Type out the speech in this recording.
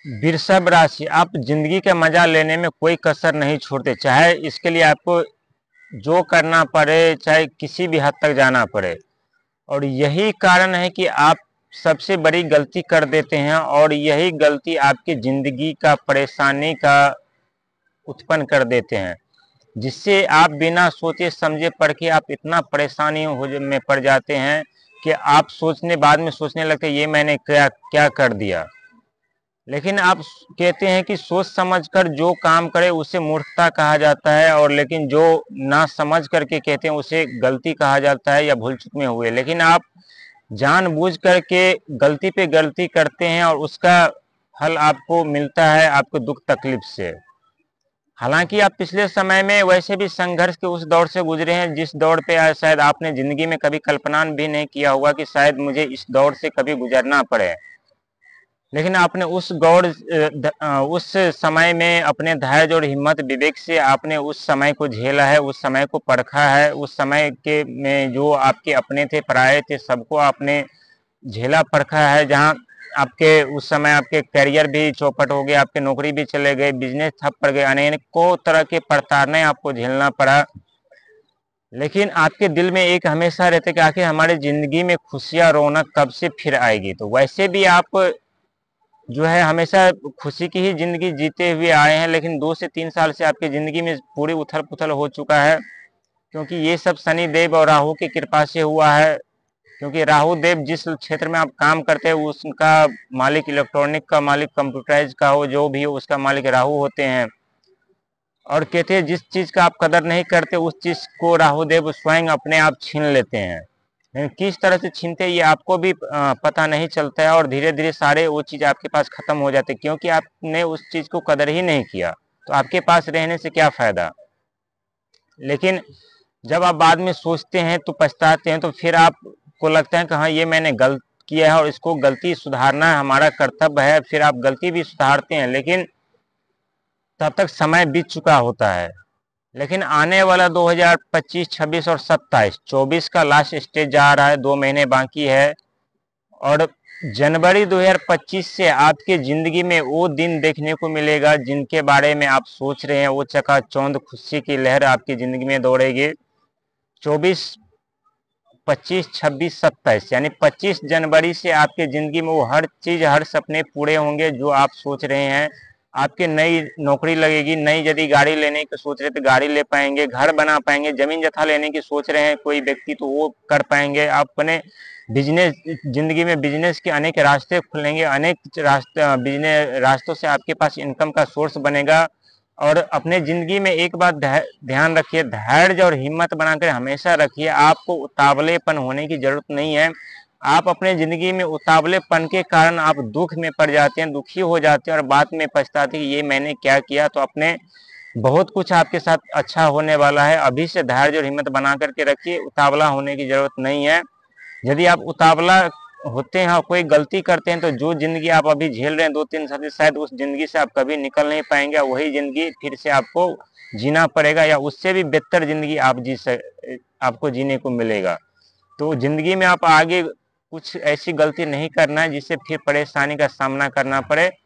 वृषभ राशि, आप जिंदगी का मजा लेने में कोई कसर नहीं छोड़ते, चाहे इसके लिए आपको जो करना पड़े, चाहे किसी भी हद तक जाना पड़े। और यही कारण है कि आप सबसे बड़ी गलती कर देते हैं और यही गलती आपकी जिंदगी का परेशानी का उत्पन्न कर देते हैं, जिससे आप बिना सोचे समझे पढ़ के आप इतना परेशानी में पड़ जाते हैं कि आप बाद में सोचने लगते हैं ये मैंने क्या क्या कर दिया। लेकिन आप कहते हैं कि सोच समझकर जो काम करे उसे मूर्खता कहा जाता है, और लेकिन जो ना समझ करके कहते हैं उसे गलती कहा जाता है या भूल चूक में हुए। लेकिन आप जानबूझ करके गलती पे गलती करते हैं और उसका फल आपको मिलता है आपको दुख तकलीफ से। हालांकि आप पिछले समय में वैसे भी संघर्ष के उस दौर से गुजरे हैं जिस दौर पे शायद आपने जिंदगी में कभी कल्पना भी नहीं किया होगा कि शायद मुझे इस दौर से कभी गुजरना पड़े। लेकिन आपने उस समय में अपने धैर्य और हिम्मत विवेक से आपने उस समय को झेला है, उस समय को परखा है। उस समय के में जो आपके अपने थे, पराये थे, सबको आपने झेला परखा है। जहां आपके उस समय आपके करियर भी चौपट हो गए, आपके नौकरी भी चले गए, बिजनेस ठप पड़ गए, अनेकों तरह के प्रताड़नाएं आपको झेलना पड़ा। लेकिन आपके दिल में एक हमेशा रहता है कि आखिर हमारी जिंदगी में खुशियां रौनक कब से फिर आएगी। तो वैसे भी आप जो है हमेशा खुशी की ही जिंदगी जीते हुए आए हैं, लेकिन 2 से 3 साल से आपकी जिंदगी में पूरी उथल पुथल हो चुका है, क्योंकि ये सब शनि देव और राहु की कृपा से हुआ है। क्योंकि राहु देव जिस क्षेत्र में आप काम करते हैं उसका मालिक, इलेक्ट्रॉनिक का मालिक, कंप्यूटराइज का हो जो भी हो, उसका मालिक राहु होते हैं। और कहते हैं जिस चीज का आप कदर नहीं करते उस चीज को राहु देव स्वयं अपने आप छीन लेते हैं। लेकिन किस तरह से छीनते हैं ये आपको भी पता नहीं चलता है, और धीरे धीरे सारे वो चीज आपके पास खत्म हो जाते हैं, क्योंकि आपने उस चीज को कदर ही नहीं किया। तो आपके पास रहने से क्या फायदा। लेकिन जब आप बाद में सोचते हैं तो पछताते हैं, तो फिर आपको लगता है कि हाँ ये मैंने गलत किया है और इसको गलती सुधारना है, हमारा कर्तव्य है। फिर आप गलती भी सुधारते हैं, लेकिन तब तक समय बीत चुका होता है। लेकिन आने वाला 2025, 26 और 27, 24 का लास्ट स्टेज जा रहा है, 2 महीने बाकी है। और जनवरी 2025 से आपके जिंदगी में वो दिन देखने को मिलेगा जिनके बारे में आप सोच रहे हैं। वो चकाचौंध खुशी की लहर आपकी जिंदगी में दौड़ेगी। 24, 25, 26, 27 यानी 25 जनवरी से आपके जिंदगी में वो हर चीज, हर सपने पूरे होंगे जो आप सोच रहे हैं। आपके नई नौकरी लगेगी, नई यदि गाड़ी लेने की सोच रहे तो गाड़ी ले पाएंगे, घर बना पाएंगे, जमीन जथा लेने की सोच रहे हैं कोई व्यक्ति तो वो कर पाएंगे। आप अपने बिजनेस, जिंदगी में बिजनेस के अनेक रास्ते खुलेंगे, अनेक रास्ते, बिजनेस रास्तों से आपके पास इनकम का सोर्स बनेगा। और अपने जिंदगी में एक बात ध्यान रखिए, धैर्य और हिम्मत बनाकर हमेशा रखिए। आपको उतावलेपन होने की जरूरत नहीं है। आप अपने जिंदगी में उतावलेपन के कारण आप दुख में पड़ जाते हैं, दुखी हो जाते हैं और बाद में पछताते हैं कि ये मैंने क्या किया। तो अपने बहुत कुछ आपके साथ अच्छा होने वाला है। अभी से धैर्य और हिम्मत बना करके रखिए, उतावला होने की जरूरत नहीं है। यदि आप उतावला होते हैं और कोई गलती करते हैं तो जो जिंदगी आप अभी झेल रहे हैं 2-3 साल से, शायद उस जिंदगी से आप कभी निकल नहीं पाएंगे। वही जिंदगी फिर से आपको जीना पड़ेगा, या उससे भी बेहतर जिंदगी आपको जीने को मिलेगा। तो जिंदगी में आप आगे कुछ ऐसी गलती नहीं करना है जिससे फिर परेशानी का सामना करना पड़े।